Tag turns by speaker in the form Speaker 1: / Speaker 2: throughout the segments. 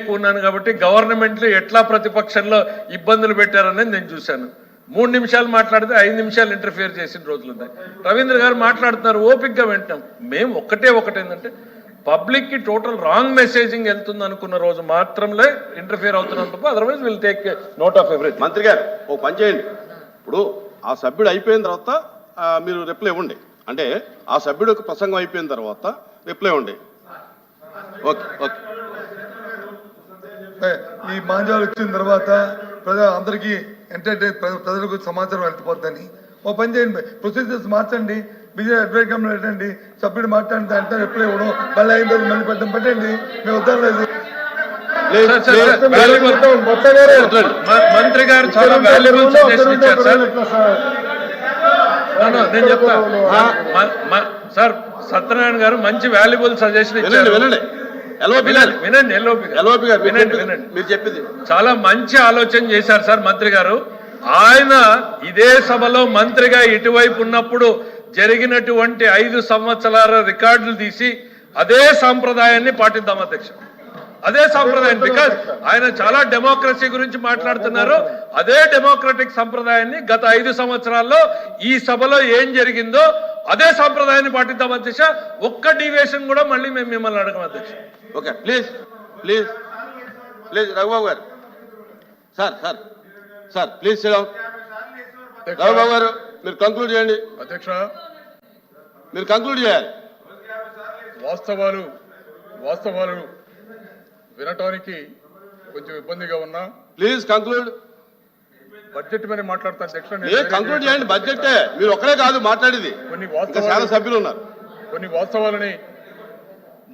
Speaker 1: ఎక్కువ ఉన్నాను కాబట్టి గవర్నమెంట్లో ఎట్లా ప్రతిపక్షంలో ఇబ్బందులు పెట్టారనేది నేను చూశాను. 3 నిమిషాలు మాట్లాడితే 5 నిమిషాలు ఇంటర్ఫియర్ చేసిన రోజులు ఉన్నాయి. రవీంద్ర గారు మాట్లాడుతున్నారు, ఓపిక్గా వింటాం. మేము ఒకటేందంటే పబ్లిక్ కి టోటల్ రాంగ్ మెసేజింగ్ వెళ్తుంది అనుకున్న రోజు మాత్రమే ఇంటర్ఫియర్ అవుతున్నాం తప్ప otherwise will take note of everything.
Speaker 2: మంత్రి గారు ఓ పని చేయండి, ఇప్పుడు ఆ సభ్యుడు అయిపోయిన తర్వాత మీరు రిప్లై ఇవ్వండి. అంటే ఆ సభ్యుడు ప్రసంగం అయిపోయిన తర్వాత రిప్లై ఇవ్వండి. Okay okay.
Speaker 3: ఈ మాంజాలు వచ్చిన తర్వాత అందరికీ ప్రజలకు సమాచారం వెళ్ళిపోద్దని ఓ పని చేయండి, ప్రొసీజర్స్ మార్చండి. బిజెపి అడ్వైట్ పెట్టండి, సభ్యుడు మాట్లాడితే అంటే రిప్లై ఇవ్వడం, మళ్ళీ అయిన తర్వాత మళ్ళీ పెట్టండి. మేము వద్దలేదు.
Speaker 1: మంత్రి గారు చాలా వాల్యుబుల్ సజెషన్ ఇచ్చారు సార్. నేను చెప్తా సార్, సత్యనారాయణ గారు మంచి వాల్యుబుల్ సజెషన్ ఇచ్చారు. వినండి,
Speaker 2: మీరు చెప్పింది
Speaker 1: చాలా మంచి ఆలోచన చేశారు సార్ మంత్రి గారు. ఆయన ఇదే సభలో మంత్రిగా ఇటువైపు ఉన్నప్పుడు జరిగినటువంటి 5 సంవత్సరాల రికార్డులు తీసి అదే సాంప్రదాయాన్ని పాటిద్దాం అధ్యక్ష, అదే సాంప్రదాయం. బికాజ్ ఆయన చాలా డెమోక్రసీ గురించి మాట్లాడుతున్నారు. అదే డెమోక్రటిక్ సంప్రదాయాన్ని గత 5 సంవత్సరాల్లో ఈ సభలో ఏం జరిగిందో అదే సాంప్రదాయాన్ని పాటిద్దాం అధ్యక్ష. ఒక్క డివియేషన్ కూడా మళ్ళీ మేము మిమ్మల్ని అడగం అధ్యక్ష.
Speaker 2: Okay, please please please Raghubabu garu. Sir sir sir please Raghubabu garu మీరు కంక్లూడ్ చేయండి.
Speaker 4: అధ్యక్ష,
Speaker 2: మీరు కంక్లూడ్ చేయాలి.
Speaker 4: వాస్తవాలు వినటానికి కొంచెం ఇబ్బందిగా ఉన్నా
Speaker 2: ప్లీజ్ కంక్లూడ్.
Speaker 4: బడ్జెట్ మీద మాట్లాడతాను అధ్యక్ష.
Speaker 2: కంక్లూడ్ చేయండి. బడ్జెట్ మీరు ఒక్కడే కాదు మాట్లాడేది, చాలా సభ్యులు ఉన్నారు.
Speaker 4: కొన్ని వాస్తవాలని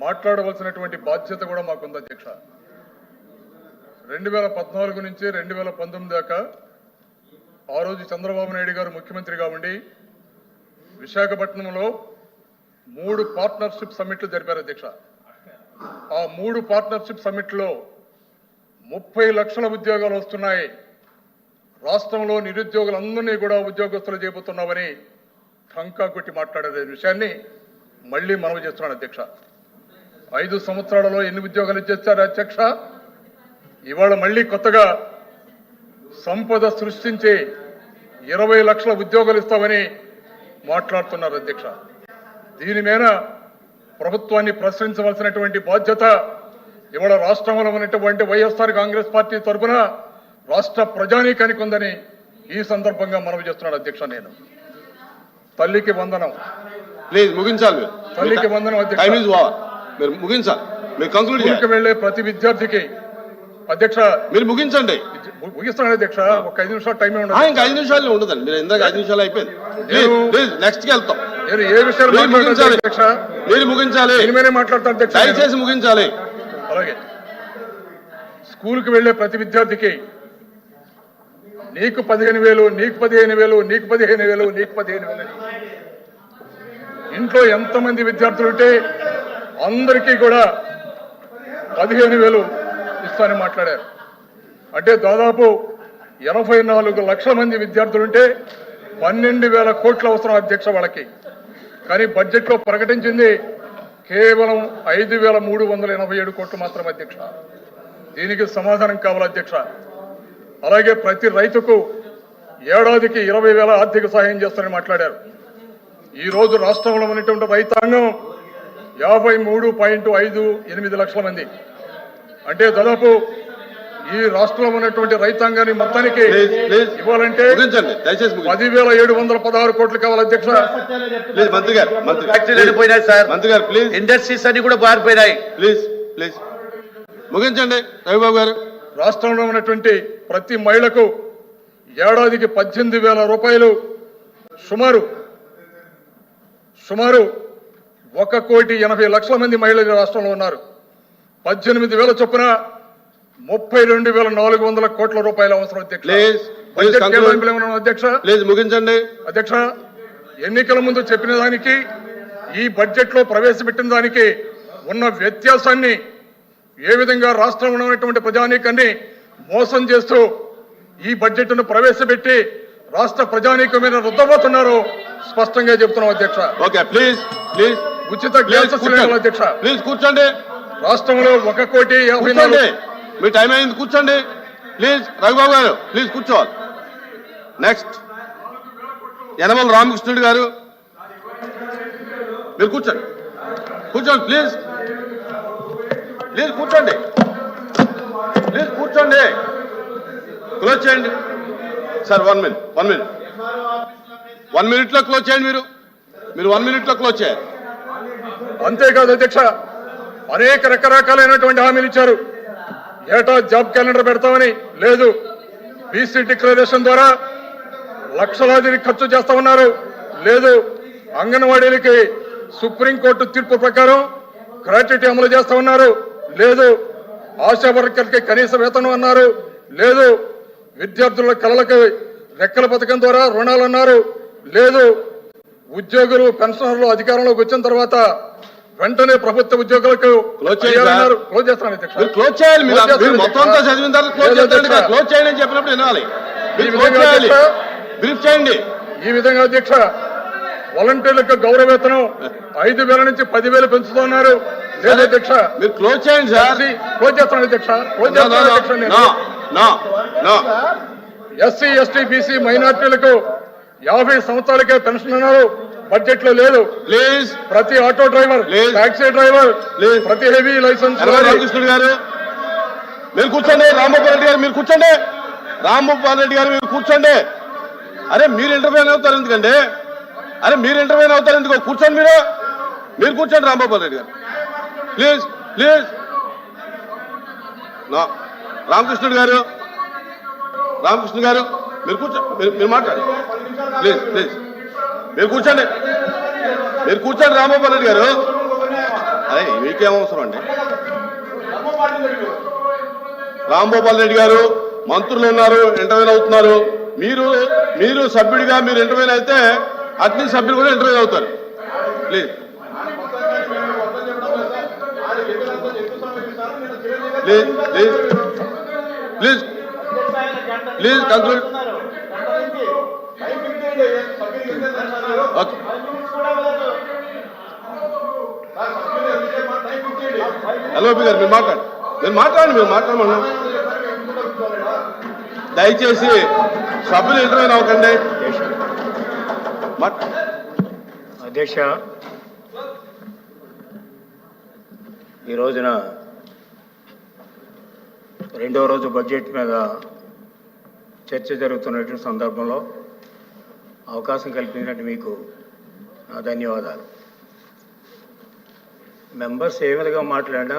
Speaker 4: మాట్లాడవలసినటువంటి బాధ్యత కూడా మాకుంది అధ్యక్ష. 2014 నుంచి 2019 దాకా ఆ రోజు చంద్రబాబు నాయుడు గారు ముఖ్యమంత్రిగా ఉండి విశాఖపట్నంలో 3 పార్ట్నర్షిప్ సమ్మిట్లు జరిపారు అధ్యక్ష. ఆ 3 పార్ట్నర్షిప్ సమ్మిట్లో 30 లక్షల ఉద్యోగాలు వస్తున్నాయి, రాష్ట్రంలో నిరుద్యోగులందరినీ కూడా ఉద్యోగస్తులు చేయబోతున్నామని టంకా కొట్టి మాట్లాడే విషయాన్ని మళ్ళీ మనవి చేస్తున్నాను అధ్యక్ష. 5 సంవత్సరాలలో ఎన్ని ఉద్యోగాలు ఇచ్చేస్తారు అధ్యక్ష? ఇవాళ మళ్ళీ కొత్తగా సంపద సృష్టించి 20 లక్షల ఉద్యోగాలు ఇస్తామని మాట్లాడుతున్నారు అధ్యక్ష. దీని మీద ప్రభుత్వాన్ని ప్రశ్నించవలసినటువంటి బాధ్యత ఇవాళ రాష్ట్రంలో ఉన్నటువంటి వైఎస్ఆర్ కాంగ్రెస్ పార్టీ తరఫున రాష్ట్ర ప్రజానీకానికి ఉందని ఈ సందర్భంగా మనవి చేస్తున్నాడు అధ్యక్ష. నేను తల్లికి వందనం.
Speaker 2: ప్లీజ్ ముగించాలి.
Speaker 4: తల్లికి వందనం అధ్యక్ష.
Speaker 2: మీరు ముగించాలి. మీరు కంక్లూడ్
Speaker 4: వెళ్లే ప్రతి విద్యార్థికి అధ్యక్ష
Speaker 2: మీరు ముగించండి.
Speaker 4: ముగిస్తున్నాను అధ్యక్ష. ఒక 5 నిమిషాలు టైం ఉండదు.
Speaker 2: ఇంకా 5 నిమిషాలు ఉండదండి. మీరు ఇందాక 5 నిమిషాలు అయిపోయింది. నెక్స్ట్ కి వెళ్తాం.
Speaker 4: నేను ఏ విషయాలు
Speaker 2: ముగించాలి అధ్యక్ష? మీరు ముగించాలి.
Speaker 4: నేనే మాట్లాడతాను అధ్యక్ష.
Speaker 2: దయచేసి ముగించాలి.
Speaker 4: అలాగే స్కూల్కి వెళ్లే ప్రతి విద్యార్థికి నీకు 15,000, నీకు 15,000, నీకు 15,000, నీకు 15,000. ఇంట్లో ఎంతమంది విద్యార్థులు ఉంటే అందరికీ కూడా 15,000 ఇస్తానని మాట్లాడారు. అంటే దాదాపు 84 లక్షల మంది విద్యార్థులుంటే 12,000 కోట్ల అవసరం అధ్యక్ష వాళ్ళకి. కానీ బడ్జెట్లో ప్రకటించింది కేవలం 5,387 కోట్లు మాత్రం అధ్యక్ష. దీనికి సమాధానం కావాలి అధ్యక్ష. అలాగే ప్రతి రైతుకు ఏడాదికి 20,000 ఆర్థిక సహాయం చేస్తారని మాట్లాడారు. ఈ రోజు రాష్ట్రంలో ఉన్నటువంటి రైతాంగం 53.58 లక్షల మంది. అంటే దాదాపు ఈ రాష్ట్రంలో ఉన్నటువంటి రైతాంగాన్ని మొత్తానికి ఇవ్వాలంటే 10,716 కోట్లు కావాలి అధ్యక్ష.
Speaker 1: ఇండస్ట్రీస్ అన్ని కూడా బారిపోయినాయి.
Speaker 2: ప్లీజ్ ప్లీజ్ ముగించండి రవిబాబు గారు.
Speaker 4: రాష్ట్రంలో ఉన్నటువంటి ప్రతి మహిళకు ఏడాదికి 18,000 రూపాయలు, సుమారు 1,80,00,000 మంది మహిళలు రాష్ట్రంలో ఉన్నారు. 18,000 చొప్పున 32,400 కోట్ల రూపాయలు అవసరం అధ్యక్ష.
Speaker 2: ముగించండి
Speaker 4: అధ్యక్ష. ఎన్నికల ముందు చెప్పిన దానికి ఈ బడ్జెట్ లో ప్రవేశపెట్టిన దానికి ఉన్న వ్యత్యాసాన్ని, ఏ విధంగా రాష్ట్రంలో ఉన్నటువంటి ప్రజానీకాన్ని మోసం చేస్తూ ఈ బడ్జెట్ ను ప్రవేశపెట్టి రాష్ట్ర ప్రజానీకం మీద రుద్దబోతున్నారు స్పష్టంగా చెబుతున్నాం అధ్యక్ష.
Speaker 2: Okay, please please.
Speaker 4: ఉచిత గ్యాస్ సిలిండర్లు అధ్యక్ష.
Speaker 2: ప్లీజ్ కూర్చోండి.
Speaker 4: రాష్ట్రంలో 1,50,00,000
Speaker 2: మీ టైం అయింది, కూర్చోండి ప్లీజ్. రఘుబాబు గారు ప్లీజ్ కూర్చోవాలి. నెక్స్ట్ యనమల రామకృష్ణుడు గారు, మీరు కూర్చోండి, కూర్చోండి ప్లీజ్, ప్లీజ్ కూర్చోండి, ప్లీజ్ కూర్చోండి. క్లోజ్ చేయండి సార్. 1 minute 1 minute లో క్లోజ్ చేయండి. మీరు 1 minute లో క్లోజ్ చేయాలి.
Speaker 4: అంతేకాదు అధ్యక్ష, అనేక రకరకాలైనటువంటి హామీలు ఇచ్చారు. ఏటా జాబ్ క్యాలెండర్ పెడతామని, లేదు బీసీ డిక్లరేషన్ ద్వారా లక్షలాది ఖర్చు చేస్తా ఉన్నారు, లేదు అంగన్వాడీలకి సుప్రీంకోర్టు తీర్పు ప్రకారం గ్రాట్యుటీ అమలు చేస్తా ఉన్నారు, లేదు ఆశా వర్కర్లకి కనీస వేతనం అన్నారు, లేదు విద్యార్థుల కళలకు రెక్కల పథకం ద్వారా రుణాలు అన్నారు, లేదు ఉద్యోగులు పెన్షనర్లు అధికారంలోకి వచ్చిన తర్వాత వెంటనే ప్రభుత్వ ఉద్యోగులకు
Speaker 2: క్లోజ్ చేయాలి.
Speaker 4: క్లోజ్ చేస్తాను అధ్యక్ష.
Speaker 2: మీరు క్లోజ్ చేయాలి. మీరు మొత్తం అంతా చదివిన తర్వాత క్లోజ్ చేయండి. క్లోజ్ చేయండి అని చెప్పినప్పుడు వినాలి. మీరు క్లోజ్ చేయాలి, బ్రీఫ్ చేయండి.
Speaker 4: ఈ విధంగా అధ్యక్ష, వాలంటీర్లకు గౌరవ వేతనం 5,000 నుంచి 10,000 పెంచుతున్నారు, లేదు అధ్యక్ష.
Speaker 2: మీరు క్లోజ్ చేయండి సార్.
Speaker 4: క్లోజ్ చేస్తాను అధ్యక్ష. క్లోజ్ చేస్తాను అధ్యక్ష. నేను ఎస్సీ ఎస్టీ బీసీ మైనార్టీలకు 50 సంవత్సరాలకే పెన్షన్ అన్నారు, బడ్జెట్ లో లేదు.
Speaker 2: ప్లీజ్
Speaker 4: ప్రతి ఆటో డ్రైవర్, టాక్సీ డ్రైవర్, ప్రతి హెవీ లైసెన్స్.
Speaker 2: రామకృష్ణుడు గారు మీరు కూర్చోండి. రాంభూపాల్ రెడ్డి గారు మీరు కూర్చోండి. రాంభూపాల్ రెడ్డి గారు మీరు కూర్చోండి. అరే మీరు ఇంటర్వ్యూన్ అవుతారు ఎందుకండి? కూర్చోండి. మీరు కూర్చోండి. రాంభూపాల్ రెడ్డి గారు ప్లీజ్ ప్లీజ్. రామకృష్ణుడు గారు మీరు మీరు మాట్లాడండి ప్లీజ్ ప్లీజ్. మీరు కూర్చోండి. రాంభూపాల్ రెడ్డి గారు, అరే మీకేం అవసరం అండి? రాంభూపాల్ రెడ్డి గారు మంత్రులు ఉన్నారు, ఇంటర్వ్యూన్ అవుతున్నారు. మీరు సభ్యుడిగా మీరు ఇంటర్వ్యూన్ అయితే అన్ని సభ్యులు కూడా ఇంటర్వ్యూన్ అవుతారు. Please please please please please conclude. Okay LOP గారు మీరు మాట్లాడమన్నా. దయచేసి సభ్యులు ఇంటర్వ్యూ అవ్వకండి.
Speaker 5: అధ్యక్ష, ఈ రోజున 2వ రోజు బడ్జెట్ మీద చర్చ జరుగుతున్నటువంటి సందర్భంలో అవకాశం కల్పించినట్టు మీకు నా ధన్యవాదాలు. మెంబర్స్ ఏ విధంగా మాట్లాడినా,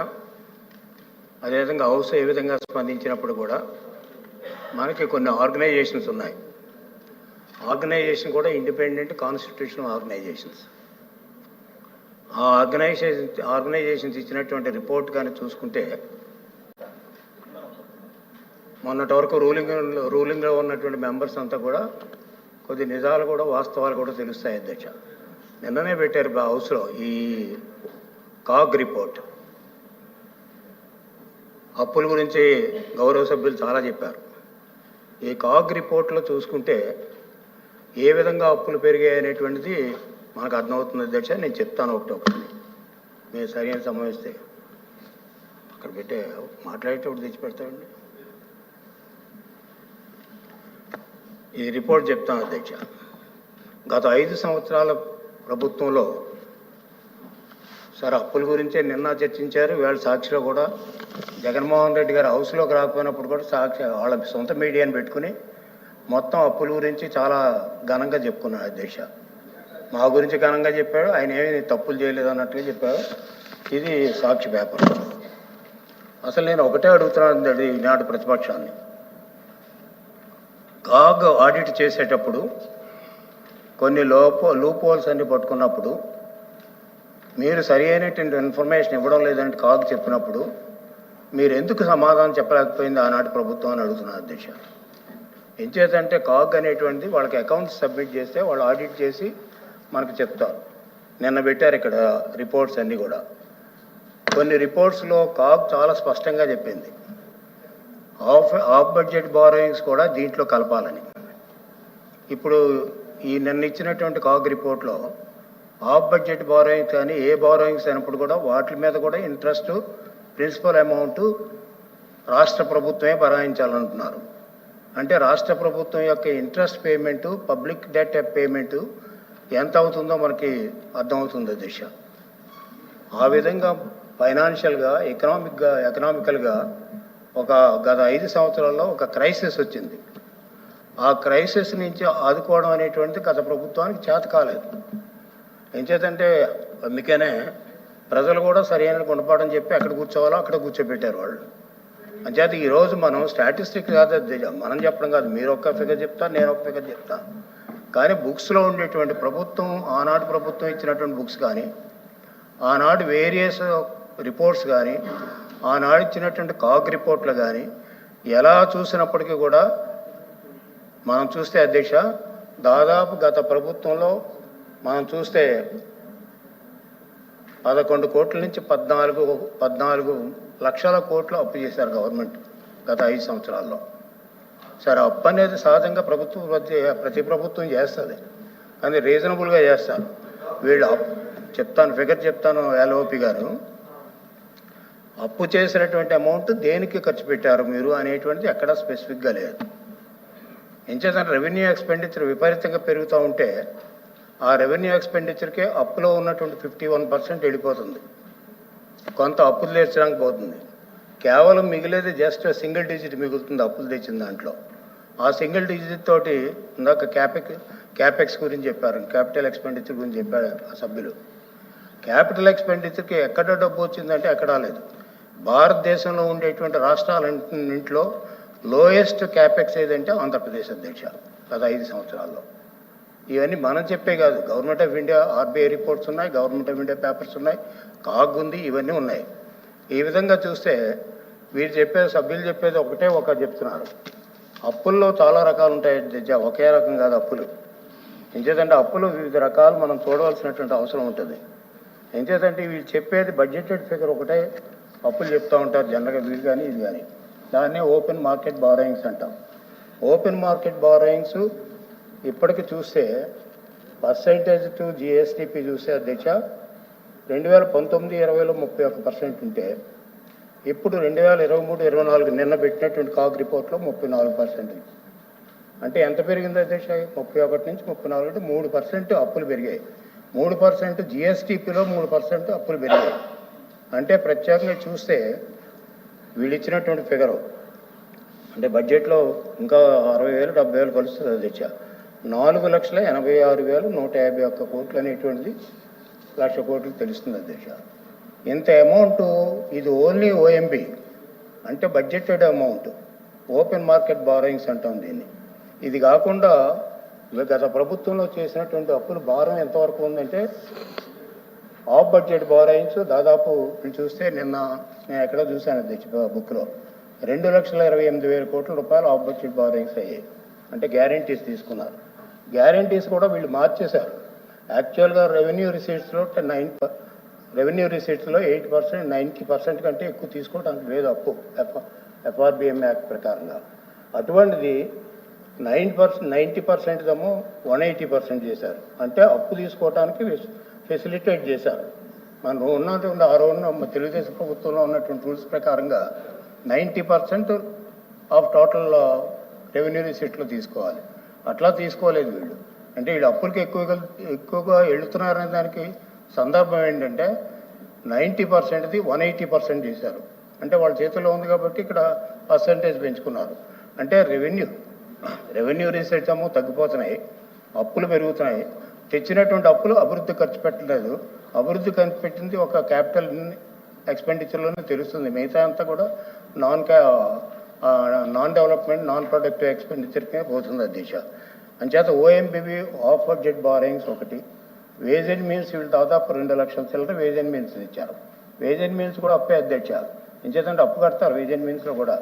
Speaker 5: అదేవిధంగా హౌస్ ఏ విధంగా స్పందించినప్పుడు కూడా మనకి కొన్ని ఆర్గనైజేషన్స్ ఉన్నాయి. ఆర్గనైజేషన్ కూడా ఇండిపెండెంట్ కాన్స్టిట్యూషనల్ ఆర్గనైజేషన్స్. ఆ ఆర్గనైజేషన్స్ ఇచ్చినటువంటి రిపోర్ట్ కానీ చూసుకుంటే, మొన్నటి వరకు రూలింగ్లో ఉన్నటువంటి మెంబర్స్ అంతా కూడా కొద్ది నిజాలు కూడా వాస్తవాలు కూడా తెలుస్తాయి అధ్యక్ష. నిన్ననే పెట్టారు హౌస్లో ఈ కాగ్ రిపోర్ట్. అప్పుల గురించి గౌరవ సభ్యులు చాలా చెప్పారు. ఈ కాగ్ రిపోర్ట్లో చూసుకుంటే ఏ విధంగా అప్పులు పెరిగాయి అనేటువంటిది మనకు అర్థమవుతుంది అధ్యక్ష. నేను చెప్తాను ఒకటి మీరు సరైన సమయం ఇస్తే అక్కడ పెట్టే మాట్లాడేటప్పుడు తెచ్చి పెడతామండి. ఈ రిపోర్ట్ చెప్తాను అధ్యక్ష. గత 5 సంవత్సరాల ప్రభుత్వంలో సార్ అప్పుల గురించే నిన్న చర్చించారు. వీళ్ళ సాక్షిలో కూడా జగన్మోహన్ రెడ్డి గారు హౌస్లోకి రాకపోయినప్పుడు కూడా సాక్షి వాళ్ళ సొంత మీడియాని పెట్టుకుని మొత్తం అప్పుల గురించి చాలా ఘనంగా చెప్పుకున్నాడు అధ్యక్ష. మా గురించి ఘనంగా చెప్పాడు, ఆయన ఏమి తప్పులు చేయలేదు అన్నట్టుగా చెప్పాడు. ఇది సాక్షి పేపర్. అసలు నేను ఒకటే అడుగుతున్నాను ఈనాటి ప్రతిపక్షాన్ని. కాగ్ ఆడిట్ చేసేటప్పుడు కొన్ని లూప్ హోల్స్ అన్ని పట్టుకున్నప్పుడు మీరు సరి అయినటువంటి ఇన్ఫర్మేషన్ ఇవ్వడం లేదంటే కాగ్ చెప్పినప్పుడు మీరు ఎందుకు సమాధానం చెప్పలేకపోయింది ఆనాటి ప్రభుత్వం అని అడుగుతున్నారు అధ్యక్ష. ఎంచేతంటే కాగ్ అనేటువంటిది వాళ్ళకి అకౌంట్స్ సబ్మిట్ చేస్తే వాళ్ళు ఆడిట్ చేసి మనకు చెప్తారు. నిన్న పెట్టారు ఇక్కడ రిపోర్ట్స్ అన్నీ కూడా. కొన్ని రిపోర్ట్స్లో కాగ్ చాలా స్పష్టంగా చెప్పింది ఆఫ్ బడ్జెట్ బారోయింగ్స్ కూడా దీంట్లో కలపాలని. ఇప్పుడు ఈ నిన్న ఇచ్చినటువంటి కాగ్ రిపోర్ట్లో ఆఫ్ బడ్జెట్ బారోయింగ్స్ కానీ ఏ బారోయింగ్స్ అయినప్పుడు కూడా వాటి మీద కూడా ఇంట్రెస్ట్, ప్రిన్సిపల్ అమౌంట్ రాష్ట్ర ప్రభుత్వమే భరాయించాలంటున్నారు. అంటే రాష్ట్ర ప్రభుత్వం యొక్క interest payment, public debt payment ఎంత అవుతుందో మనకి అర్థమవుతుంది దిశ. ఆ విధంగా ఫైనాన్షియల్గా, ఎకనామికల్గా ఒక గత 5 సంవత్సరాల్లో ఒక క్రైసిస్ వచ్చింది. ఆ క్రైసిస్ నుంచి ఆదుకోవడం అనేటువంటిది గత ప్రభుత్వానికి చేత కాలేదు. ఏం చేతంటే అందుకనే ప్రజలు కూడా సరైన గుణపాఠం చెప్పి ఎక్కడ కూర్చోవాలో అక్కడ కూర్చోబెట్టారు వాళ్ళు. అంచేత ఈరోజు మనం స్టాటిస్టిక్స్ కాదు, మనం చెప్పడం కాదు, మీరు ఒక్క ఫిగర్ చెప్తారు, నేను ఒక ఫిగర్ చెప్తాను. కానీ బుక్స్లో ఉండేటువంటి ప్రభుత్వం, ఆనాడు ప్రభుత్వం ఇచ్చినటువంటి బుక్స్ కానీ, ఆనాడు వేరియస్ రిపోర్ట్స్ కానీ, ఆనాడు ఇచ్చినటువంటి కాగ్ రిపోర్ట్లు కానీ ఎలా చూసినప్పటికీ కూడా మనం చూస్తే అధ్యక్ష, దాదాపు గత ప్రభుత్వంలో మనం చూస్తే 11 కోట్ల నుంచి 14 లక్షల కోట్లు అప్పు చేశారు గవర్నమెంట్ గత 5 సంవత్సరాల్లో. సరే, అప్పు అనేది సహజంగా ప్రతి ప్రభుత్వం చేస్తుంది, కానీ రీజనబుల్గా చేస్తారు వీళ్ళు. ఫిగర్ చెప్తాను ఎల్ఓపి గారు, అప్పు చేసినటువంటి అమౌంట్ దేనికి ఖర్చు పెట్టారు మీరు అనేటువంటిది ఎక్కడా స్పెసిఫిక్గా లేదు. ఎంచేతంటే రెవెన్యూ ఎక్స్పెండిచర్ విపరీతంగా పెరుగుతూ ఉంటే ఆ రెవెన్యూ ఎక్స్పెండిచర్కే అప్పులో ఉన్నటువంటి 51% వెళ్ళిపోతుంది, కొంత అప్పులు తెచ్చడానికి పోతుంది. కేవలం మిగిలేది జస్ట్ సింగిల్ డిజిట్ మిగులుతుంది అప్పులు తెచ్చిన దాంట్లో. ఆ సింగిల్ డిజిట్ తోటి ఇందాక క్యాపెక్స్ గురించి చెప్పారు, క్యాపిటల్ ఎక్స్పెండిచర్ గురించి చెప్పారు ఆ సభ్యులు. క్యాపిటల్ ఎక్స్పెండిచర్కి ఎక్కడ డబ్బు వచ్చిందంటే ఎక్కడా లేదు. భారతదేశంలో ఉండేటువంటి రాష్ట్రాలన్నింటిలో లోయెస్ట్ క్యాపెక్స్ ఏదంటే ఆంధ్రప్రదేశ్ అధ్యక్ష గత 5 సంవత్సరాల్లో. ఇవన్నీ మనం చెప్పే కాదు, government of India RBI reports ఉన్నాయి, గవర్నమెంట్ ఆఫ్ ఇండియా పేపర్స్ ఉన్నాయి, కాగ్ ఉంది, ఇవన్నీ ఉన్నాయి. ఈ విధంగా చూస్తే వీరు చెప్పేది, సభ్యులు చెప్పేది ఒకటి చెప్తున్నారు. అప్పుల్లో చాలా రకాలు ఉంటాయి అధ్యక్ష, ఒకే రకం కాదు అప్పులు. ఎంచేతంటే అప్పులు వివిధ రకాలు మనం చూడవలసినటువంటి అవసరం ఉంటుంది. ఎంచేతంటే వీళ్ళు చెప్పేది బడ్జెటెడ్ ఫిగర్ ఒకటే అప్పులు చెప్తూ ఉంటారు జనరల్గా వీళ్ళు కానీ ఇది కానీ. దాన్నే ఓపెన్ మార్కెట్ బారోయింగ్స్ అంటాం. ఓపెన్ మార్కెట్ బారోయింగ్స్ ఇప్పటికి చూస్తే పర్సెంటేజ్ టు జిఎస్డిపి చూస్తే అధ్యక్ష 2019-20లో 31% ఉంటే ఇప్పుడు 2023-24 నిన్న పెట్టినటువంటి కాగ్ రిపోర్ట్లో 34%. అంటే ఎంత పెరిగింది అధ్యక్ష? 31 నుంచి 34 అంటే 3% అప్పులు పెరిగాయి. 3% జిఎస్డిపిలో 3% అప్పులు పెరిగాయి. అంటే ప్రత్యేకంగా చూస్తే వీళ్ళు ఇచ్చినటువంటి ఫిగరు అంటే బడ్జెట్లో ఇంకా 60,000-70,000 కలుస్తుంది అధ్యక్ష. 4,86,151 కోట్లు అనేటువంటిది 1,00,000 కోట్లు తెలుస్తుంది అధ్యక్ష. ఇంత అమౌంట్ ఇది ఓన్లీ ఓఎంబి అంటే budgeted amount, open market borrowings అంటాం దీన్ని. ఇది కాకుండా గత ప్రభుత్వంలో చేసినటువంటి అప్పుల భారం ఎంతవరకు ఉందంటే ఆఫ్ బడ్జెట్ బారోయింగ్స్ దాదాపు చూస్తే నిన్న నేను ఎక్కడో చూశాను అధ్యక్ష బుక్లో 2,28,000 కోట్ల రూపాయలు ఆఫ్ బడ్జెట్ బారోయింగ్స్ అయ్యాయి. అంటే గ్యారంటీస్ తీసుకున్నారు. గ్యారంటీస్ కూడా వీళ్ళు మార్చేశారు. యాక్చువల్గా రెవెన్యూ రిసీట్స్లో 8%, 90% కంటే ఎక్కువ తీసుకోవడానికి లేదు అప్పు ఎఫ్ఆర్బిఎం యాక్ట్ ప్రకారంగా. అటువంటిది 90% ఏమో 180% చేశారు. అంటే అప్పు తీసుకోవడానికి ఫెసిలిటేట్ చేశారు. మనం ఉన్నటువంటి తెలుగుదేశం ప్రభుత్వంలో ఉన్నటువంటి రూల్స్ ప్రకారంగా 90% ఆఫ్ టోటల్ రెవెన్యూ రిసీట్లు తీసుకోవాలి. అట్లా తీసుకోలేదు వీళ్ళు. అంటే వీళ్ళు అప్పులకి ఎక్కువగా వెళుతున్నారనే దానికి సందర్భం ఏంటంటే 90%ది 180% చేశారు. అంటే వాళ్ళ చేతిలో ఉంది కాబట్టి ఇక్కడ పర్సంటేజ్ పెంచుకున్నారు. అంటే రెవెన్యూ రిసీట్స్ ఏమో తగ్గిపోతున్నాయి, అప్పులు పెరుగుతున్నాయి. తెచ్చినటువంటి అప్పులు అభివృద్ధి ఖర్చు పెట్టలేదు. అభివృద్ధి ఖర్చు పెట్టింది ఒక క్యాపిటల్ ఎక్స్పెండిచర్లోనే తెలుస్తుంది. మిగతా అంతా కూడా నాన్ డెవలప్మెంట్, నాన్ ప్రొడక్టివ్ ఎక్స్పెండిచర్కే పోతుంది అధ్యక్ష. అంచేత ఓఎంబిబి ఆఫ్ బడ్జెట్ బారోయింగ్స్ ఒకటి, వేజ్ అండ్ మీల్స్ వీళ్ళు దాదాపు 2 లక్షల చిల్లర వేజ్ అండ్ మీల్స్ ఇచ్చారు. వేజ్ అండ్ మీల్స్ కూడా అప్పే అధ్యక్ష. ఎంచేతంటే అప్పు కడతారు వేజ్ అండ్ మీల్స్లో కూడా,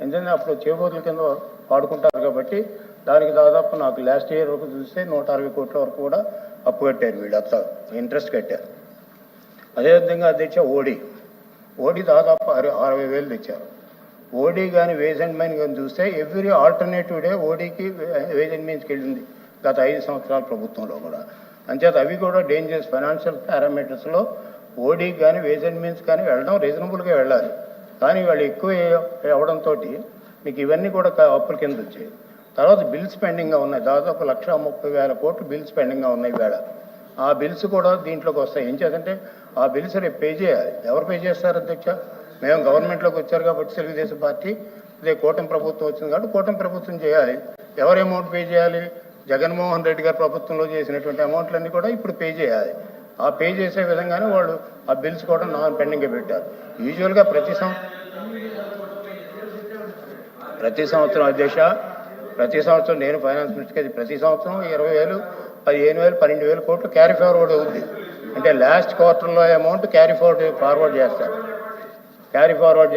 Speaker 5: ఎందుకంటే అప్పుడు చేబోతుల కింద వాడుకుంటారు కాబట్టి దానికి దాదాపు నాకు లాస్ట్ ఇయర్ వరకు చూస్తే 160 కోట్ల వరకు కూడా అప్పు కట్టారు వీళ్ళు, అంతా ఇంట్రెస్ట్ కట్టారు. అదేవిధంగా అధ్యక్ష ఓడి దాదాపు 60,000 తెచ్చారు. ఓడి కానీ వేజ్ అండ్ మీన్ కానీ చూస్తే ఎవ్రీ ఆల్టర్నేటివ్ డే ఓడికి వేజ్ అండ్ మీన్స్కి వెళ్ళింది గత 5 సంవత్సరాల ప్రభుత్వంలో కూడా. అంచేత అవి కూడా డేంజరస్ ఫైనాన్షియల్ పారామీటర్స్లో ఓడీకి కానీ వేజ్ అండ్ మీన్స్ కానీ వెళ్ళడం రీజనబుల్గా వెళ్ళాలి. కానీ వాళ్ళు ఎక్కువ అవ్వడంతో మీకు ఇవన్నీ కూడా అప్పుల కింద వచ్చాయి. తర్వాత బిల్స్ పెండింగ్గా ఉన్నాయి, దాదాపు 1,30,000 కోట్లు బిల్స్ పెండింగ్గా ఉన్నాయి వేళ. ఆ బిల్స్ కూడా దీంట్లోకి వస్తాయి. ఏం చేద్దంటే ఆ బిల్స్ రేపు పే చేయాలి. ఎవరు పే చేస్తారు అధ్యక్ష? మేము గవర్నమెంట్లోకి వచ్చారు కాబట్టి తెలుగుదేశం పార్టీ, ఇదే కూటమి ప్రభుత్వం వచ్చింది కాబట్టి కూటమి ప్రభుత్వం చేయాలి. ఎవరు అమౌంట్ పే చేయాలి? జగన్మోహన్ రెడ్డి గారి ప్రభుత్వంలో చేసినటువంటి అమౌంట్లన్నీ కూడా ఇప్పుడు పే చేయాలి. ఆ పే చేసే విధంగానే వాళ్ళు ఆ బిల్స్ కూడా నాన్ పెండింగ్గా పెట్టారు. యూజువల్గా ప్రతి సంవత్సరం అధ్యక్ష, ప్రతి సంవత్సరం నేను ఫైనాన్స్ మినిస్టర్కి ప్రతి సంవత్సరం 20,000, 15,000, 12,000 కోట్లు క్యారీ ఫార్వర్డ్ అవుతుంది. అంటే లాస్ట్ క్వార్టర్లో అమౌంట్ క్యారీ ఫార్వర్డ్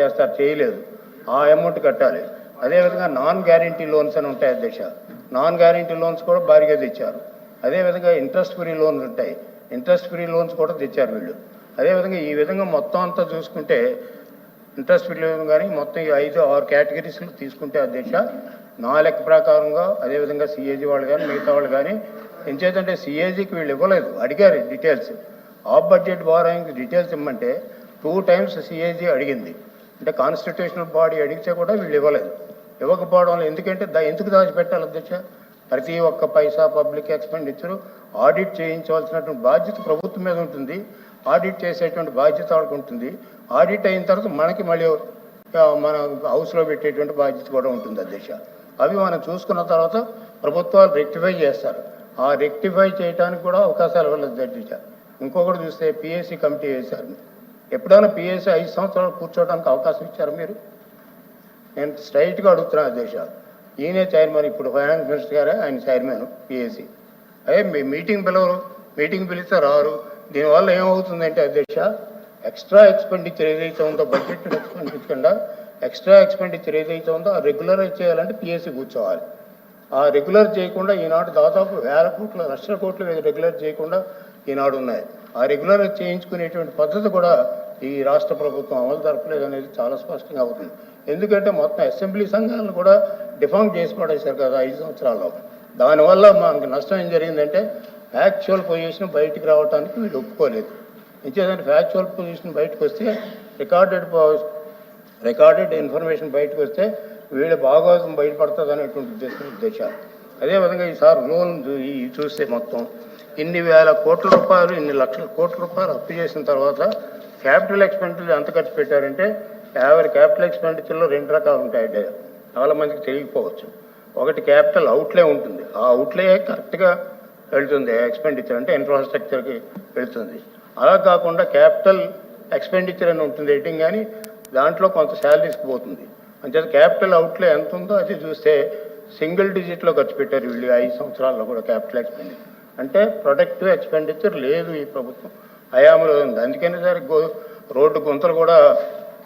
Speaker 5: చేస్తారు, చేయలేదు, ఆ అమౌంట్ కట్టాలి. అదేవిధంగా నాన్ గ్యారంటీ లోన్స్ అని ఉంటాయి అధ్యక్ష, నాన్ గ్యారంటీ లోన్స్ కూడా భారీగా తెచ్చారు. అదేవిధంగా ఇంట్రెస్ట్ ఫ్రీ లోన్స్ ఉంటాయి, ఇంట్రెస్ట్ ఫ్రీ లోన్స్ కూడా తెచ్చారు వీళ్ళు. అదేవిధంగా ఈ విధంగా మొత్తం అంతా చూసుకుంటే ఇంట్రెస్ట్ ఫ్రీ లోన్ కానీ మొత్తం ఈ 5-6 కేటగిరీస్లు తీసుకుంటే అధ్యక్ష, నా లెక్క ప్రకారంగా అదేవిధంగా సిఏజీ వాళ్ళు కానీ మిగతా వాళ్ళు కానీ ఏం చేద్దంటే సిఏజీకి వీళ్ళు ఇవ్వలేదు, అడిగారు details. Off budget borrowing details ఇమ్మంటే 2 times సిఏజీ అడిగింది. అంటే కాన్స్టిట్యూషనల్ బాడీ అడిగితే కూడా వీళ్ళు ఇవ్వలేదు. ఇవ్వకపోవడం ఎందుకంటే ఎందుకు దాచిపెట్టాలి అధ్యక్ష? ప్రతి ఒక్క పైసా పబ్లిక్ ఎక్స్పెండిచరు ఆడిట్ చేయించవలసినటువంటి బాధ్యత ప్రభుత్వం మీద ఉంటుంది, ఆడిట్ చేసేటువంటి బాధ్యత వాళ్ళకు ఉంటుంది. ఆడిట్ అయిన తర్వాత మనకి మళ్ళీ మన హౌస్లో పెట్టేటువంటి బాధ్యత కూడా ఉంటుంది అధ్యక్ష. అవి మనం చూసుకున్న తర్వాత ప్రభుత్వాలు రెక్టిఫై చేస్తారు. ఆ రెక్టిఫై చేయడానికి కూడా అవకాశాలు ఇవ్వలేదు అధ్యక్ష. ఇంకొకటి చూస్తే పిఎస్సి కమిటీ వేశారు. ఎప్పుడైనా పిఎస్సి 5 సంవత్సరాలు కూర్చోవడానికి అవకాశం ఇచ్చారు మీరు? నేను స్ట్రైట్గా అడుగుతున్నాను అధ్యక్ష. ఈయనే చైర్మన్, ఇప్పుడు ఫైనాన్స్ మినిస్టర్ గారే ఆయన చైర్మన్ పిఎస్సి. అదే మీటింగ్ పిలిస్తే రారు. దీనివల్ల ఏమవుతుందంటే అధ్యక్ష, ఎక్స్ట్రా ఎక్స్పెండిచర్ ఏదైతే ఉందో బడ్జెట్ ఎక్స్పెండిచర్ ఎక్స్ట్రా ఎక్స్పెండిచర్ ఏదైతే ఉందో ఆ రెగ్యులరైజ్ చేయాలంటే పిఎస్సి కూర్చోవాలి. ఆ రెగ్యులర్ చేయకుండా ఈనాడు దాదాపు 1,000 కోట్లు, లక్షల కోట్లు రెగ్యులర్ చేయకుండా ఈనాడు ఉన్నాయి. ఆ రెగ్యులరైజ్ చేయించుకునేటువంటి పద్ధతి కూడా ఈ రాష్ట్ర ప్రభుత్వం అమలు జరపలేదు అనేది చాలా స్పష్టంగా అవుతుంది. ఎందుకంటే మొత్తం అసెంబ్లీ సంఘాలను కూడా డిఫామ్ చేసి పడేశారు కదా 5 సంవత్సరాల్లో. దానివల్ల మనకి నష్టం ఏం జరిగిందంటే ఫ్యాక్చువల్ పొజిషన్ బయటికి రావడానికి వీళ్ళు ఒప్పుకోలేదు. ఇంకేదంటే ఫ్యాక్చువల్ పొజిషన్ బయటకు వస్తే రికార్డెడ్ ఇన్ఫర్మేషన్ బయటకు వస్తే వీళ్ళ భాగోతం బయటపడుతుంది అనేటువంటి ఉద్దేశాలు. అదేవిధంగా ఈసారి లోన్ చూస్తే మొత్తం ఇన్ని వేల కోట్ల రూపాయలు, ఇన్ని లక్షల కోట్ల రూపాయలు అప్పు చేసిన తర్వాత క్యాపిటల్ ఎక్స్పెండిచర్ ఎంత ఖర్చు పెట్టారంటే క్యాపిటల్ ఎక్స్పెండిచర్లో 2 రకాలు ఉంటాయండి, చాలా మందికి తెలియకపోవచ్చు. ఒకటి క్యాపిటల్ అవుట్లే ఉంటుంది, ఆ అవుట్లే కరెక్ట్గా వెళ్తుంది ఎక్స్పెండిచర్ అంటే ఇన్ఫ్రాస్ట్రక్చర్కి వెళ్తుంది. అలా కాకుండా క్యాపిటల్ ఎక్స్పెండిచర్ అని ఉంటుంది హెడ్డింగ్, కానీ దాంట్లో కొంత శాలరీస్కి పోతుంది. అంచేత క్యాపిటల్ అవుట్లే ఎంత ఉందో అది చూస్తే సింగిల్ డిజిట్లో ఖర్చు పెట్టారు వీళ్ళు 5 సంవత్సరాల్లో కూడా క్యాపిటల్ ఎక్స్పెండిచర్. అంటే ప్రొడక్టివ్ ఎక్స్పెండిచర్ లేదు ఈ ప్రభుత్వం హయాంలో ఉంది. అందుకని సరే రోడ్డు గుంతలు కూడా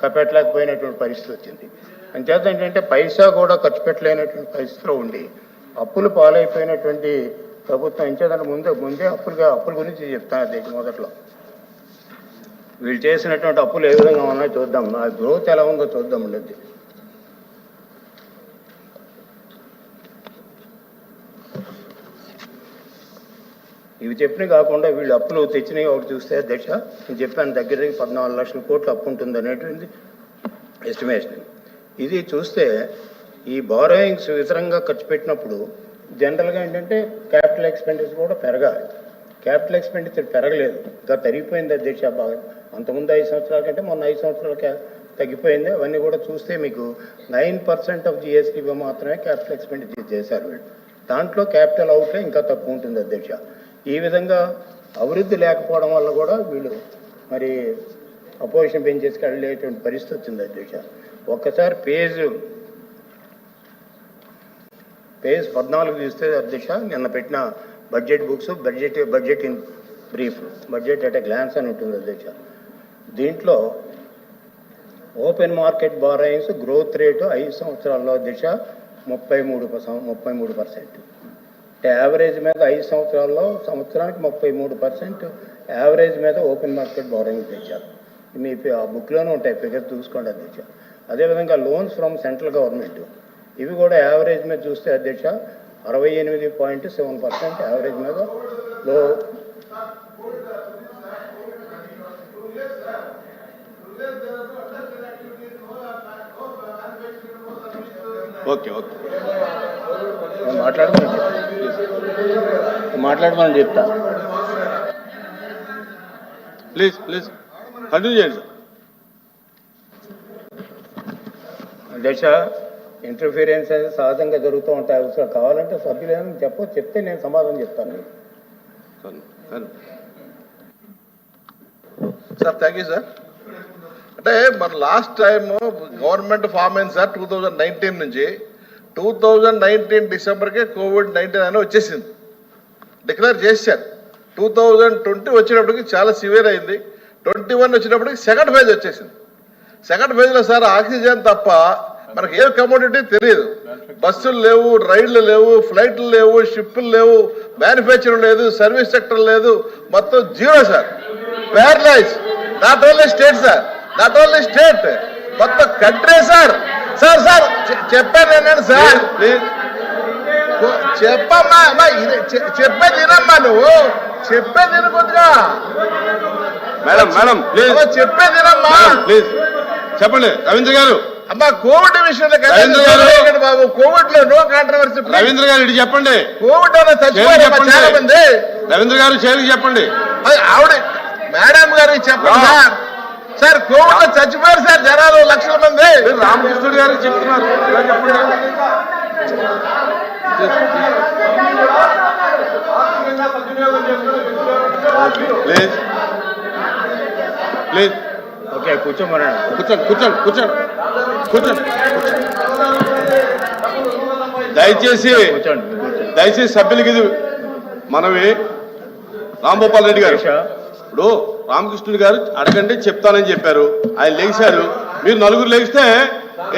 Speaker 5: కప్పెట్టలేకపోయినటువంటి పరిస్థితి వచ్చింది. అంచేత ఏంటంటే పైసా కూడా ఖర్చు పెట్టలేనటువంటి పరిస్థితిలో ఉండి అప్పులు పాలైపోయినటువంటి ప్రభుత్వం. ఎంచేదంటే ముందే అప్పుల గురించి చెప్తాను అధ్యక్ష. మొదట్లో వీళ్ళు చేసినటువంటి అప్పులు ఏ విధంగా ఉన్నాయో చూద్దాం, ఆ గ్రోత్ ఎలా ఉందో చూద్దాం అండి. ఇవి చెప్పినవి కాకుండా వీళ్ళు అప్పులు తెచ్చినవి ఒకటి చూస్తే అధ్యక్ష, నేను చెప్పాను దగ్గర 14 లక్షల కోట్లు అప్పు ఉంటుంది అనేటువంటి ఎస్టిమేషన్. ఇది చూస్తే ఈ బారోయింగ్స్ విధంగా ఖర్చు పెట్టినప్పుడు జనరల్గా ఏంటంటే క్యాపిటల్ ఎక్స్పెండిచర్ కూడా పెరగాలి. క్యాపిటల్ ఎక్స్పెండిచర్ పెరగలేదు, ఇంకా తరిగిపోయింది అధ్యక్ష. బాగా అంతకుముందు 5 సంవత్సరాల కంటే మొన్న 5 సంవత్సరాలకే తగ్గిపోయింది. అవన్నీ కూడా చూస్తే మీకు 9% ఆఫ్ జిఎస్టీ మాత్రమే క్యాపిటల్ ఎక్స్పెండిచర్ చేశారు వీళ్ళు. దాంట్లో క్యాపిటల్ అవుట్లే ఇంకా తక్కువ ఉంటుంది అధ్యక్ష. ఈ విధంగా అభివృద్ధి లేకపోవడం వల్ల కూడా వీళ్ళు మరి అపోజిషన్ బెంచెస్కి వెళ్ళేటువంటి పరిస్థితి వచ్చింది అధ్యక్ష. ఒక్కసారి పేజ్ 14 చూస్తే అధ్యక్ష, నిన్న పెట్టిన budget books, budget in brief, budget at a glance అని ఉంటుంది అధ్యక్ష. దీంట్లో open market borrowings growth rate 5 సంవత్సరాల్లో అధ్యక్ష 33%. అంటే యావరేజ్ మీద 5 సంవత్సరాల్లో సంవత్సరానికి 33% యావరేజ్ మీద ఓపెన్ మార్కెట్ బారోయింగ్స్ తెచ్చారు. మీ ఆ బుక్లోనే ఉంటాయి, ఫిగర్ చూసుకోండి అధ్యక్ష. అదేవిధంగా లోన్స్ ఫ్రమ్ సెంట్రల్ గవర్నమెంట్, ఇవి కూడా యావరేజ్ మీద చూస్తే అధ్యక్ష 68.7% యావరేజ్ మీద లో.
Speaker 2: ఓకే ఓకే
Speaker 5: మాట్లాడమని చెప్తా.
Speaker 2: ప్లీజ్ ప్లీజ్ కంటిన్యూ చేయండి సార్.
Speaker 5: దశ ఇంటర్ఫీరెన్స్ అనేది సహజంగా జరుగుతూ ఉంటాయి. ఒకసారి కావాలంటే సభ్యులు ఏమైనా చెప్తే నేను సమాధానం చెప్తాను.
Speaker 6: Sir thank you sir. అంటే మన లాస్ట్ టైం గవర్నమెంట్ ఫామ్ అయింది సార్ 2019 నుంచి. 2019 డిసెంబర్కే COVID-19 అని వచ్చేసింది, డిక్లేర్ చేశారు. 2020 వచ్చినప్పటికి చాలా సివియర్ అయింది. 21 వచ్చినప్పటికి సెకండ్ ఫేజ్ వచ్చేసింది. సెకండ్ ఫేజ్లో సార్ ఆక్సిజన్ తప్ప మనకి ఏ కమోడిటీ తెలియదు. బస్సులు లేవు, రైళ్లు లేవు, ఫ్లైట్లు లేవు, షిప్పులు లేవు, మ్యానుఫ్యాక్చరింగ్ లేదు, సర్వీస్ సెక్టర్ లేదు, మొత్తం zero sir. Paralyse. Not only state sir, not only state, మొత్తం కంట్రీ సార్. సార్ సార్ చెప్పాను నేను సార్, చెప్పమ్మా చెప్పేది వినమ్మా, నువ్వు చెప్పేది విను కొద్దిగా.
Speaker 2: మేడం మేడం ప్లీజ్
Speaker 6: చెప్పేది వినమ్మా
Speaker 2: ప్లీజ్. చెప్పండి రవీంద్ర గారు.
Speaker 6: అమ్మా కోవిడ్ విషయంలో బాబు, కోవిడ్ లో నో కాంట్రవర్సీ.
Speaker 2: రవీంద్ర గారు ఇటు చెప్పండి.
Speaker 6: కోవిడ్ వల్ల చచ్చిపోయారు చాలా మంది.
Speaker 2: రవీంద్ర గారు చేరికి చెప్పండి.
Speaker 6: ఆవిడ మేడం గారికి చెప్పండి సార్. సార్ కోవిడ్ లో చచ్చిపోయారు సార్ జనాలు, లక్షల మంది.
Speaker 2: రామకృష్ణుడు గారికి చెప్తున్నారు, చెప్పండి. Please please.
Speaker 5: ఓకే కూర్చోమన్నా.
Speaker 2: కూర్చోండి కూర్చోండి కూర్చోండి కూర్చోండి. దయచేసి దయచేసి సభ్యులకి ఇది మనవి. రాంభూపాల్ రెడ్డి గారు, ఇప్పుడు రామకృష్ణుడు గారు అడగండి చెప్తానని చెప్పారు, ఆయన లేచారు. మీరు నలుగురు లేస్తే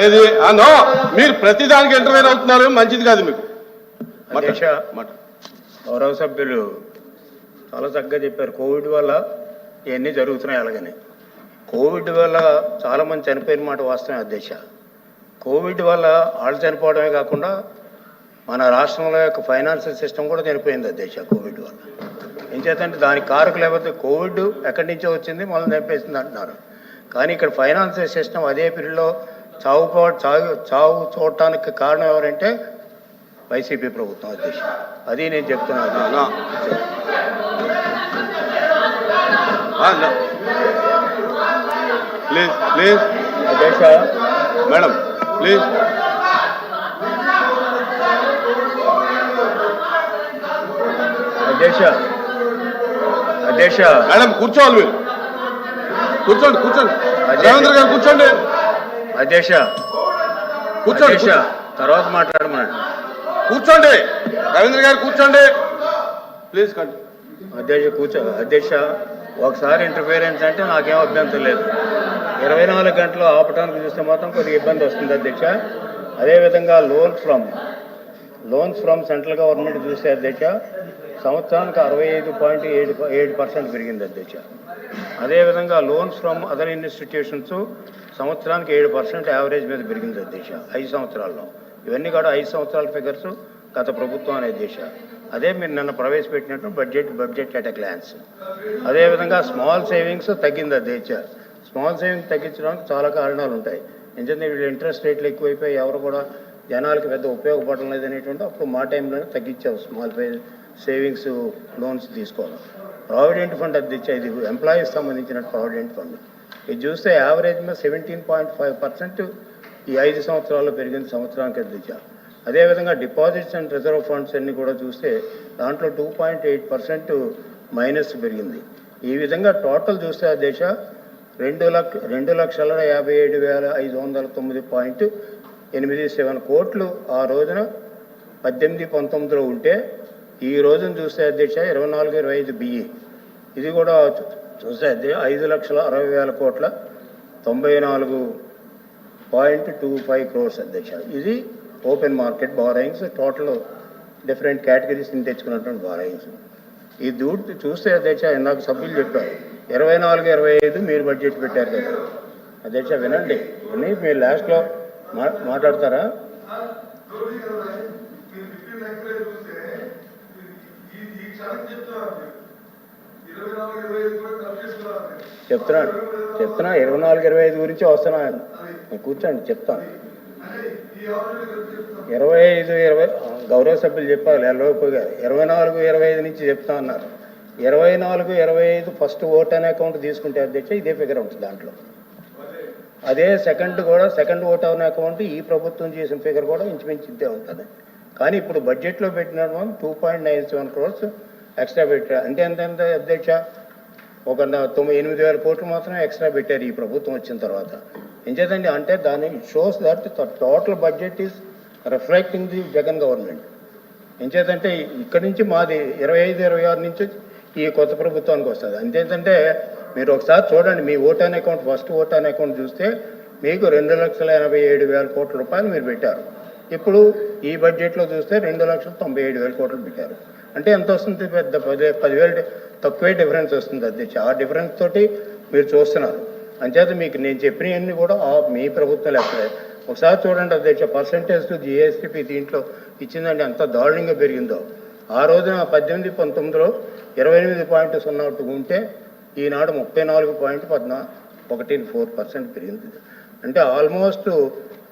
Speaker 2: ఏది నో, మీరు ప్రతి దానికి ఇంటర్వ్యూ అవుతున్నారు, మంచిది కాదు మీకు.
Speaker 5: గౌరవ సభ్యులు చాలా చక్కగా చెప్పారు. కోవిడ్ వల్ల ఇవన్నీ జరుగుతున్నాయి. అలాగని కోవిడ్ వల్ల చాలామంది చనిపోయిన మాట వాస్తవమే అధ్యక్ష. కోవిడ్ వల్ల వాళ్ళు చనిపోవడమే కాకుండా మన రాష్ట్రంలో యొక్క ఫైనాన్షియల్ సిస్టమ్ కూడా చనిపోయింది అధ్యక్ష కోవిడ్ వల్ల. ఏం చేద్దంటే దానికి కారకులు లేకపోతే కోవిడ్ ఎక్కడి నుంచో వచ్చింది మళ్ళీ చంపేసింది అంటున్నారు. కానీ ఇక్కడ ఫైనాన్షియల్ సిస్టమ్ అదే పీరియడ్లో చావు చూడటానికి కారణం ఎవరంటే వైసీపీ ప్రభుత్వం అధ్యక్ష. అది నేను చెప్తున్నాను.
Speaker 2: ప్లీజ్ ప్లీజ్
Speaker 5: అధ్యక్ష.
Speaker 2: Madam please.
Speaker 5: అధ్యక్ష అధ్యక్ష
Speaker 2: మేడం కూర్చోవాలి, మీరు కూర్చోండి కూర్చోండి. రవీంద్ర గారు కూర్చోండి.
Speaker 5: అధ్యక్ష
Speaker 2: కూర్చోండి
Speaker 5: అధ్యక్ష తర్వాత మాట్లాడమన్నాడు.
Speaker 2: కూర్చోండి రవీంద్ర గారు కూర్చోండి ప్లీజ్.
Speaker 5: అధ్యక్ష అధ్యక్ష ఒకసారి ఇంటర్ఫియరెన్స్ అంటే నాకేం అభ్యంతరం లేదు. 24 గంటలు ఆపటానికి చూస్తే మాత్రం కొద్దిగా ఇబ్బంది వస్తుంది అధ్యక్ష. అదేవిధంగా లోన్స్ ఫ్రమ్ సెంట్రల్ గవర్నమెంట్ చూస్తే అధ్యక్ష సంవత్సరానికి 65.7% పెరిగింది అధ్యక్ష. అదేవిధంగా లోన్స్ ఫ్రమ్ అదర్ ఇన్స్టిట్యూషన్స్ సంవత్సరానికి 7% యావరేజ్ మీద పెరిగింది అధ్యక్ష 5 సంవత్సరాల్లో. ఇవన్నీ కూడా 5 సంవత్సరాల ఫిగర్స్ గత ప్రభుత్వం అనే దేశ. అదే మీరు నిన్న ప్రవేశపెట్టినట్టు బడ్జెట్ అట్ ఎ గ్లాన్స్. అదేవిధంగా స్మాల్ సేవింగ్స్ తగ్గింది అధ్యక్ష. స్మాల్ సేవింగ్స్ తగ్గించడానికి చాలా కారణాలు ఉంటాయి. ఎందుకంటే వీళ్ళు ఇంట్రెస్ట్ రేట్లు ఎక్కువైపోయి ఎవరు కూడా జనాలకి పెద్ద ఉపయోగపడడం లేదనేటువంటి అప్పుడు మా టైంలోనే తగ్గించావు స్మాల్ సేవింగ్స్ లోన్స్ తీసుకోవాలి. ప్రావిడెంట్ ఫండ్ అధ్యక్ష, ఇది ఎంప్లాయీస్ సంబంధించిన ప్రావిడెంట్ ఫండ్. ఇది చూస్తే యావరేజ్ మీద 17.5% ఈ 5 సంవత్సరాల్లో పెరిగింది సంవత్సరానికి అధ్యక్ష. అదేవిధంగా డిపాజిట్స్ అండ్ రిజర్వ్ ఫండ్స్ అన్ని కూడా చూస్తే దాంట్లో 2.8% మైనస్ పెరిగింది. ఈ విధంగా టోటల్ చూస్తే అధ్యక్ష 2,57,509.87 కోట్లు ఆ రోజున 18-19లో ఉంటే ఈ రోజున చూస్తే అధ్యక్ష 24-25 బిఈ ఇది కూడా చూస్తే 5,60,000 కోట్ల 94.25 crores అధ్యక్ష. ఇది open market borrowings, total different categories తెచ్చుకున్నటువంటి బారోయింగ్స్. ఈ దూడు చూస్తే అధ్యక్ష ఇందాక సభ్యులు చెప్పారు 24-25 మీరు బడ్జెట్ పెట్టారు కదా అధ్యక్ష. వినండి మీరు లాస్ట్లో మాట్లాడతారా? చెప్తున్నా 24-25 గురించి వస్తున్నాను, కూర్చోండి చెప్తాను. 25 గౌరవ సభ్యులు చెప్పాలి ఎల్లవైపుగా 24-25 నుంచి చెప్తా ఉన్నారు. 24-25 ఫస్ట్ ఓట్ అనే అకౌంట్ తీసుకుంటే అధ్యక్ష ఇదే ఫిగర్ ఉంటుంది దాంట్లో. అదే సెకండ్ ఓట్ అనే అకౌంట్ ఈ ప్రభుత్వం చేసిన ఫిగర్ కూడా ఇంచుమించు ఇదే ఉంటుంది. కానీ ఇప్పుడు బడ్జెట్లో పెట్టిన 2.97 crores ఎక్స్ట్రా పెట్టారు. అంటే ఎంత అధ్యక్ష? ఒక 8,000 కోట్లు మాత్రం ఎక్స్ట్రా పెట్టారు ఈ ప్రభుత్వం వచ్చిన తర్వాత. ఏం చేద్దండి అంటే దాని shows that total budget is reflecting the Jagan government. ఏం చేద్దంటే ఇక్కడి నుంచి మాది 25-26 నుంచి ఈ కొత్త ప్రభుత్వానికి వస్తుంది. అంతేంటంటే మీరు ఒకసారి చూడండి, మీ vote on account first vote on account చూస్తే మీకు 2,87,000 కోట్ల రూపాయలు మీరు పెట్టారు. ఇప్పుడు ఈ బడ్జెట్లో చూస్తే 2,97,000 కోట్లు పెట్టారు. అంటే ఎంత వస్తుంది? పెద్ద 10,000 తక్కువే డిఫరెన్స్ వస్తుంది అధ్యక్ష. ఆ డిఫరెన్స్ తోటి మీరు చూస్తున్నారు. అంచేత మీకు నేను చెప్పినవన్నీ కూడా మీ ప్రభుత్వం లెక్కలే. ఒకసారి చూడండి అధ్యక్ష, పర్సంటేజ్ టు జిఎస్టిపి దీంట్లో ఇచ్చిందంటే ఎంత దారుణంగా పెరిగిందో. ఆ రోజున 18-19లో 28.01 ఉంటే ఈనాడు 34.14% పెరిగింది. అంటే ఆల్మోస్ట్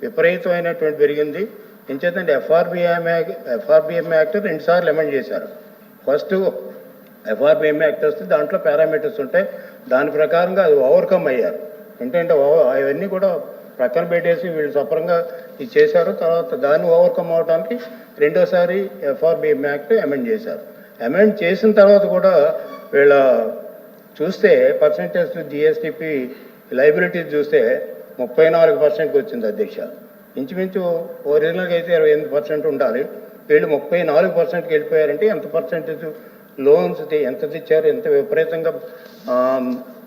Speaker 5: విపరీతమైనటువంటి పెరిగింది. ఎంచేతంటే ఎఫ్ఆర్బిఎం యాక్ట్ 2 సార్లు అమెండ్ చేశారు. ఫస్ట్ ఎఫ్ఆర్బిఎం యాక్ట్ వస్తే దాంట్లో పారామీటర్స్ ఉంటాయి, దాని ప్రకారంగా అది ఓవర్కమ్ అయ్యారు. ఏంటంటే అవన్నీ కూడా ప్రక్కన పెట్టేసి వీళ్ళు సపరంగా ఇది చేశారు. తర్వాత దాన్ని ఓవర్కమ్ అవడానికి రెండోసారి ఎఫ్ఆర్బిఎం యాక్ట్ అమెండ్ చేశారు. అమెండ్ చేసిన తర్వాత కూడా వీళ్ళ చూస్తే పర్సంటేజ్ జిఎస్టిపి లైబిలిటీస్ చూస్తే 34%కి వచ్చింది అధ్యక్ష. ఇంచుమించు ఒరిజినల్గా అయితే 28% ఉండాలి, వీళ్ళు 34%కి వెళ్ళిపోయారంటే ఎంత పర్సంటేజ్ లోన్స్ ఎంత తెచ్చారు, ఎంత విపరీతంగా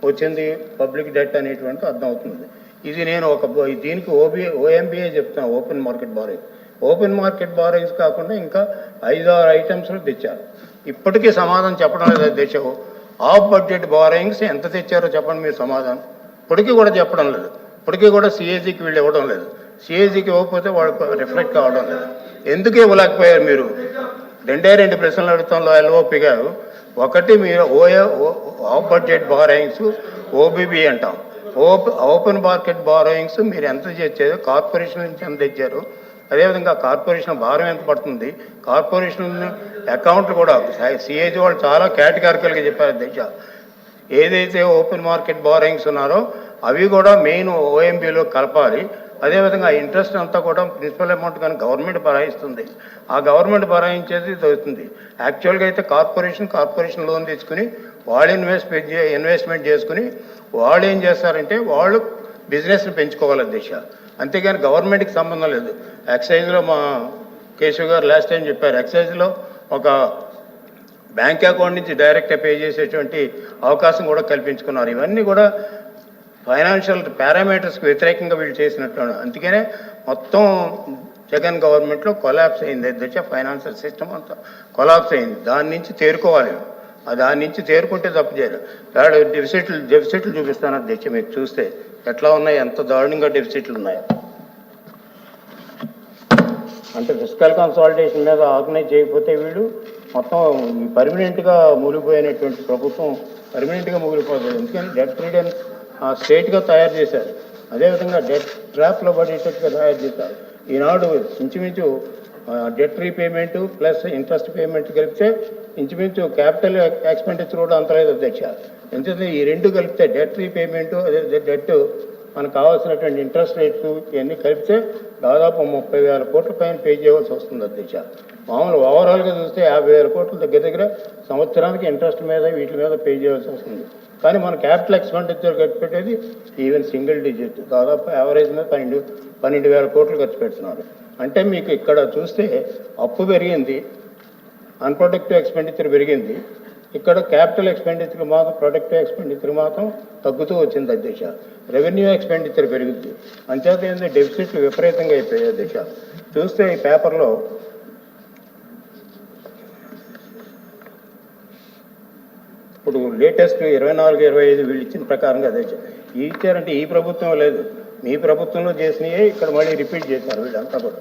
Speaker 5: వచ్చింది పబ్లిక్ డెట్ అనేటువంటి అర్థమవుతుంది. ఇది నేను దీనికి ఓఎంబీఏ చెప్తాను, open market borrowing. Open market borrowings కాకుండా ఇంకా 5-6 ఐటమ్స్లో తెచ్చారు. ఇప్పటికీ సమాధానం చెప్పడం లేదు అధ్యక్ష. ఆఫ్ బడ్జెట్ బారోయింగ్స్ ఎంత తెచ్చారో చెప్పండి మీరు సమాధానం. ఇప్పటికీ కూడా చెప్పడం లేదు. ఇప్పటికీ కూడా సిఏజీకి వీళ్ళు ఇవ్వడం లేదు. సిఏజీకి ఇవ్వకపోతే వాళ్ళు రిఫ్లెక్ట్ కావడం లేదు. ఎందుకు ఇవ్వలేకపోయారు మీరు? 2 ప్రశ్నలు అడుగుతాంలో ఎల్ఓపి గారు. ఒకటి మీరు ఆఫ్ బడ్జెట్ బారోయింగ్స్ ఓబీబీ అంటాం. ఓపెన్ మార్కెట్ బారోయింగ్స్ మీరు ఎంత తెచ్చారు, కార్పొరేషన్ నుంచి ఎంత తెచ్చారు, అదేవిధంగా కార్పొరేషన్ భారం ఎంత పడుతుంది, కార్పొరేషన్ అకౌంట్లు కూడా సిఏజీ వాళ్ళు చాలా కేటగారికల్గా చెప్పారు అధ్యక్ష. ఏదైతే ఓపెన్ మార్కెట్ బారోయింగ్స్ ఉన్నారో అవి కూడా మెయిన్ ఓఎంబీలో కలపాలి. అదేవిధంగా ఇంట్రెస్ట్ అంతా కూడా ప్రిన్సిపల్ అమౌంట్ కానీ గవర్నమెంట్ భరాయిస్తుంది. ఆ గవర్నమెంట్ భరాయించేది అవుతుంది. యాక్చువల్గా అయితే కార్పొరేషన్ లోన్ తెచ్చుకుని వాళ్ళు ఇన్వెస్ట్మెంట్ చేసుకుని వాళ్ళు ఏం చేస్తారంటే వాళ్ళు బిజినెస్ని పెంచుకోవాలి అధ్యక్ష. అంతేగాని గవర్నమెంట్కి సంబంధం లేదు. ఎక్సైజ్లో మా కేశవ్ గారు లాస్ట్ టైం చెప్పారు, ఎక్సైజ్లో ఒక బ్యాంక్ అకౌంట్ నుంచి డైరెక్ట్గా పే చేసేటువంటి అవకాశం కూడా కల్పించుకున్నారు. ఇవన్నీ కూడా ఫైనాన్షియల్ పారామీటర్స్కి వ్యతిరేకంగా వీళ్ళు చేసినట్లు. అందుకనే మొత్తం జగన్ గవర్నమెంట్లో కొలాప్స్ అయింది అధ్యక్ష. ఫైనాన్షియల్ సిస్టమ్ అంతా కొలాప్స్ అయింది. దాని నుంచి తేరుకోవాలి. దాని నుంచి తేరుకుంటే తప్పు చేయరు. డెఫిసిట్లు చూపిస్తాను అధ్యక్ష. మీకు చూస్తే ఎట్లా ఉన్నాయి, ఎంత దారుణంగా డెఫిసిట్లు ఉన్నాయి. అంటే ఫిస్కల్ కన్సాలిడేషన్ మీద ఆర్గనైజ్ చేయకపోతే వీళ్ళు మొత్తం పర్మనెంట్గా మూలిపోయినటువంటి ప్రభుత్వం పర్మనెంట్గా మూలిపోతుంది. ఎందుకంటే డెట్ ఫ్రీడమ్ స్టేట్గా తయారు చేశారు. అదేవిధంగా డెట్ ట్రాప్లో పడేటట్టుగా తయారు చేశారు. ఈనాడు ఇంచుమించు debt repayment plus interest payment కలిపితే ఇంచుమించు క్యాపిటల్ ఎక్స్పెండిచర్ కూడా అంతలేదు అధ్యక్ష. ఎందుకంటే ఈ రెండు కలిపితే డెట్ రీపేమెంటు అదే డెట్ మనకు కావాల్సినటువంటి ఇంట్రెస్ట్ రేట్లు ఇవన్నీ కలిపితే దాదాపు 30,000 కోట్ల పైన పే చేయవలసి వస్తుంది అధ్యక్ష. మామూలు ఓవరాల్గా చూస్తే 50,000 కోట్ల దగ్గర సంవత్సరానికి ఇంట్రెస్ట్ మీద వీటి మీద పే చేయవలసి వస్తుంది. కానీ మన క్యాపిటల్ ఎక్స్పెండిచర్ ఖర్చు పెట్టేది ఈవెన్ సింగిల్ డిజిట్, దాదాపు యావరేజ్ మీద 12,000 కోట్లు ఖర్చు పెడుతున్నారు. అంటే మీకు ఇక్కడ చూస్తే అప్పు పెరిగింది, అన్ప్రొడక్టివ్ ఎక్స్పెండిచర్ పెరిగింది. ఇక్కడ క్యాపిటల్ ఎక్స్పెండిచర్ మాత్రం ప్రొడక్టివ్ ఎక్స్పెండిచర్ మాత్రం తగ్గుతూ వచ్చింది అధ్యక్ష. రెవెన్యూ ఎక్స్పెండిచర్ పెరుగుద్ది. అంచేత ఏంటంటే డెఫిసిట్లు విపరీతంగా అయిపోయాయి అధ్యక్ష. చూస్తే ఈ పేపర్లో ఇప్పుడు లేటెస్ట్ 24-25 వీళ్ళు ఇచ్చిన ప్రకారంగా అధ్యక్ష ఇచ్చారంటే ఈ ప్రభుత్వం లేదు, మీ ప్రభుత్వంలో చేసినవే ఇక్కడ మళ్ళీ రిపీట్ చేశారు వీళ్ళంతా కూడా.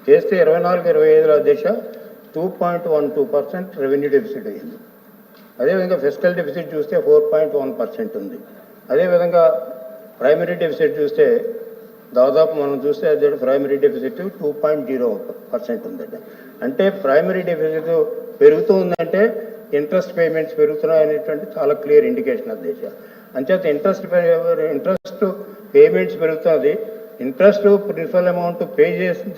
Speaker 5: చేస్తే 24-25లో అధ్యక్ష 2.12% రెవెన్యూ డెఫిసిట్ అయ్యింది. అదేవిధంగా ఫిస్కల్ డెఫిసిట్ చూస్తే 4.1% ఉంది. అదేవిధంగా ప్రైమరీ డెఫిసిట్ చూస్తే దాదాపు మనం చూస్తే అది ప్రైమరీ డెఫిసిట్ 2.0% ఉందండి. అంటే ప్రైమరీ డెఫిసిట్ పెరుగుతూ ఉందంటే ఇంట్రెస్ట్ పేమెంట్స్ పెరుగుతున్నాయి అనేటువంటి చాలా క్లియర్ ఇండికేషన్ అది దేశ. అంచేత ఇంట్రెస్ట్ పేమెంట్స్ పెరుగుతుంది. ఇంట్రెస్ట్ ప్రిన్సిపల్ అమౌంట్ పే చేసి